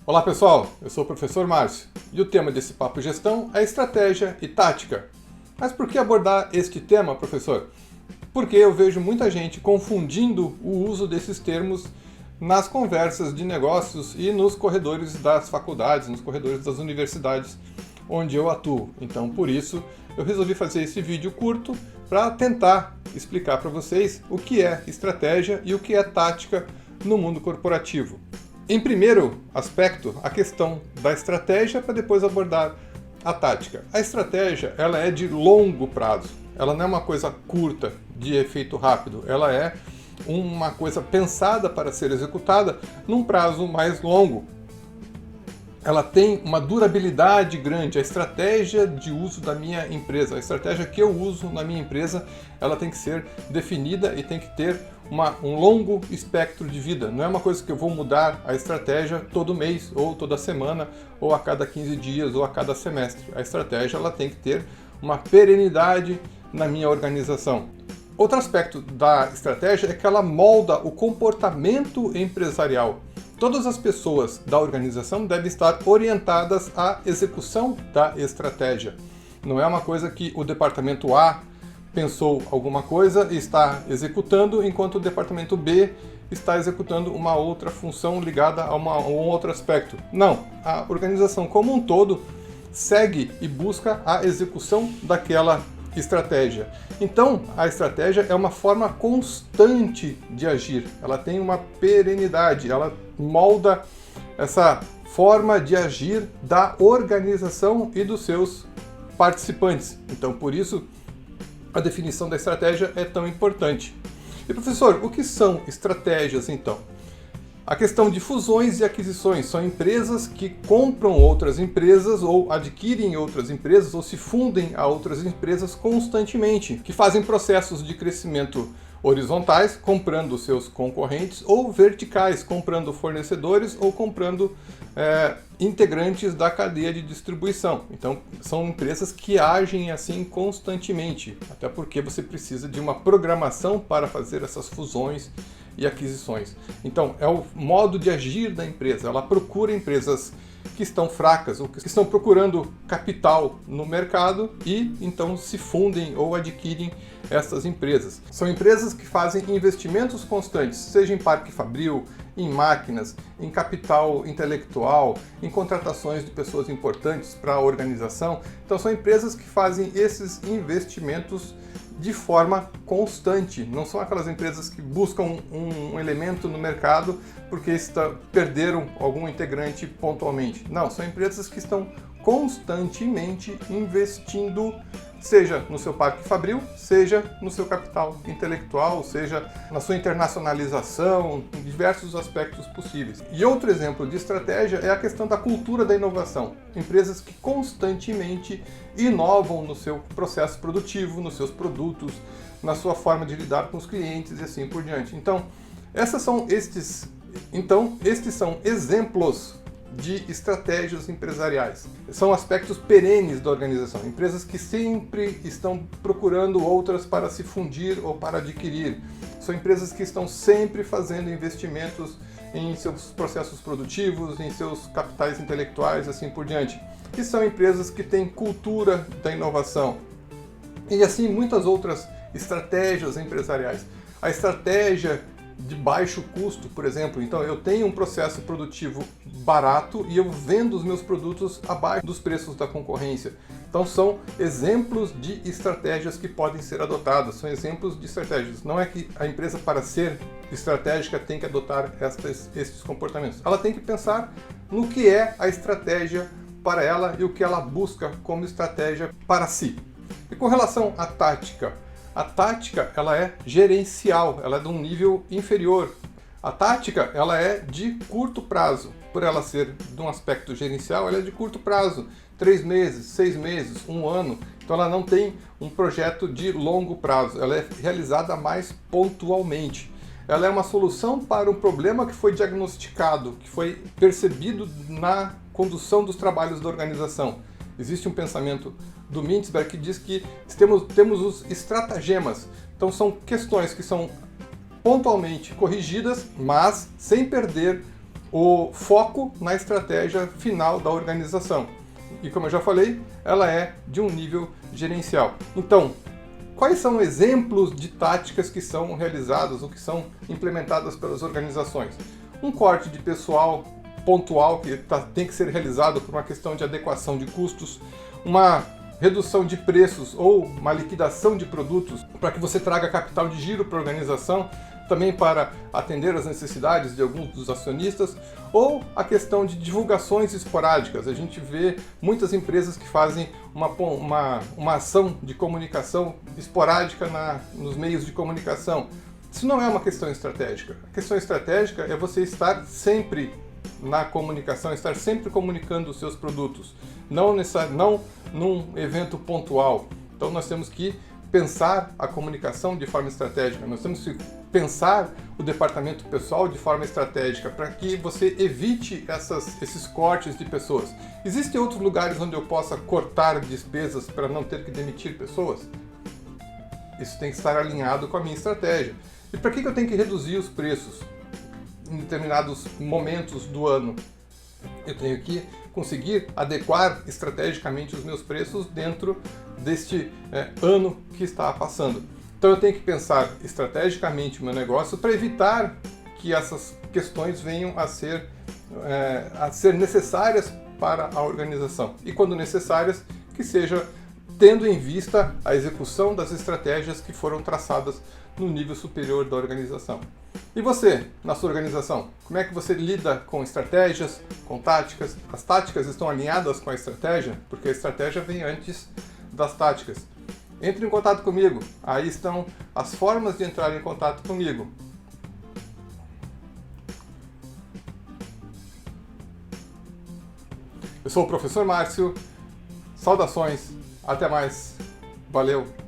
Olá pessoal, eu sou o professor Márcio e o tema desse Papo Gestão é estratégia e tática. Mas por que abordar este tema, professor? Porque eu vejo muita gente confundindo o uso desses termos nas conversas de negócios e nos corredores das faculdades, nos corredores das universidades onde eu atuo. Então, por isso, eu resolvi fazer esse vídeo curto para tentar explicar para vocês o que é estratégia e o que é tática no mundo corporativo. Em primeiro aspecto, a questão da estratégia, para depois abordar a tática. A estratégia, ela é de longo prazo. Ela não é uma coisa curta, de efeito rápido. Ela é uma coisa pensada para ser executada num prazo mais longo. Ela tem uma durabilidade grande. A estratégia de uso da minha empresa, a estratégia que eu uso na minha empresa, ela tem que ser definida e tem que ter um longo espectro de vida. Não é uma coisa que eu vou mudar a estratégia todo mês, ou toda semana, ou a cada 15 dias, ou a cada semestre. A estratégia ela tem que ter uma perenidade na minha organização. Outro aspecto da estratégia é que ela molda o comportamento empresarial. Todas as pessoas da organização devem estar orientadas à execução da estratégia. Não é uma coisa que o departamento A pensou alguma coisa e está executando, enquanto o departamento B está executando uma outra função ligada a um outro aspecto. Não, a organização como um todo segue e busca a execução daquela estratégia. Então, a estratégia é uma forma constante de agir, ela tem uma perenidade, ela molda essa forma de agir da organização e dos seus participantes. Então, por isso, a definição da estratégia é tão importante. E professor, o que são estratégias então? A questão de fusões e aquisições são empresas que compram outras empresas ou adquirem outras empresas ou se fundem a outras empresas constantemente, que fazem processos de crescimento horizontais, comprando seus concorrentes, ou verticais, comprando fornecedores ou comprando integrantes da cadeia de distribuição. Então, são empresas que agem assim constantemente, até porque você precisa de uma programação para fazer essas fusões e aquisições. Então, é o modo de agir da empresa. Ela procura empresas que estão fracas ou que estão procurando capital no mercado e então se fundem ou adquirem essas empresas. São empresas que fazem investimentos constantes, seja em parque fabril, em máquinas, em capital intelectual, em contratações de pessoas importantes para a organização. Então são empresas que fazem esses investimentos de forma constante. Não são aquelas empresas que buscam um elemento no mercado porque perderam algum integrante pontualmente. Não, são empresas que estão constantemente investindo, seja no seu parque fabril, seja no seu capital intelectual, seja na sua internacionalização, em diversos aspectos possíveis. E outro exemplo de estratégia é a questão da cultura da inovação. Empresas que constantemente inovam no seu processo produtivo, nos seus produtos, na sua forma de lidar com os clientes e assim por diante. Então, estes são exemplos de estratégias empresariais. São aspectos perenes da organização, empresas que sempre estão procurando outras para se fundir ou para adquirir. São empresas que estão sempre fazendo investimentos em seus processos produtivos, em seus capitais intelectuais, assim por diante. E são empresas que têm cultura da inovação. E assim muitas outras estratégias empresariais. A estratégia de baixo custo, por exemplo. Então eu tenho um processo produtivo barato e eu vendo os meus produtos abaixo dos preços da concorrência. Então são exemplos de estratégias que podem ser adotadas, são exemplos de estratégias. Não é que a empresa, para ser estratégica, tem que adotar estes comportamentos. Ela tem que pensar no que é a estratégia para ela e o que ela busca como estratégia para si. E com relação à tática, a tática ela é gerencial, ela é de um nível inferior. A tática ela é de curto prazo. Por ela ser de um aspecto gerencial, ela é de curto prazo. 3 meses, 6 meses, 1 ano. Então ela não tem um projeto de longo prazo. Ela é realizada mais pontualmente. Ela é uma solução para um problema que foi diagnosticado, que foi percebido na condução dos trabalhos da organização. Existe um pensamento do Mintzberg que diz que temos os estratagemas. Então são questões que são pontualmente corrigidas, mas sem perder o foco na estratégia final da organização. E como eu já falei, ela é de um nível gerencial. Então, quais são exemplos de táticas que são realizadas ou que são implementadas pelas organizações? Um corte de pessoal pontual que tem que ser realizado por uma questão de adequação de custos, uma redução de preços ou uma liquidação de produtos para que você traga capital de giro para a organização, também para atender às necessidades de alguns dos acionistas, ou a questão de divulgações esporádicas. A gente vê muitas empresas que fazem uma ação de comunicação esporádica nos meios de comunicação. Isso não é uma questão estratégica. A questão estratégica é você estar sempre na comunicação, estar sempre comunicando os seus produtos, não num evento pontual. Então nós temos que pensar a comunicação de forma estratégica, nós temos que pensar o departamento pessoal de forma estratégica para que você evite esses cortes de pessoas. Existem outros lugares onde eu possa cortar despesas para não ter que demitir pessoas? Isso tem que estar alinhado com a minha estratégia. E para que eu tenho que reduzir os preços em determinados momentos do ano? Eu tenho que conseguir adequar estrategicamente os meus preços dentro deste ano que está passando. Então eu tenho que pensar estrategicamente o meu negócio para evitar que essas questões venham a ser necessárias para a organização. E quando necessárias, que seja tendo em vista a execução das estratégias que foram traçadas no nível superior da organização. E você, na sua organização, como é que você lida com estratégias, com táticas? As táticas estão alinhadas com a estratégia? Porque a estratégia vem antes das táticas. Entre em contato comigo, aí estão as formas de entrar em contato comigo. Eu sou o professor Márcio, saudações, até mais, valeu!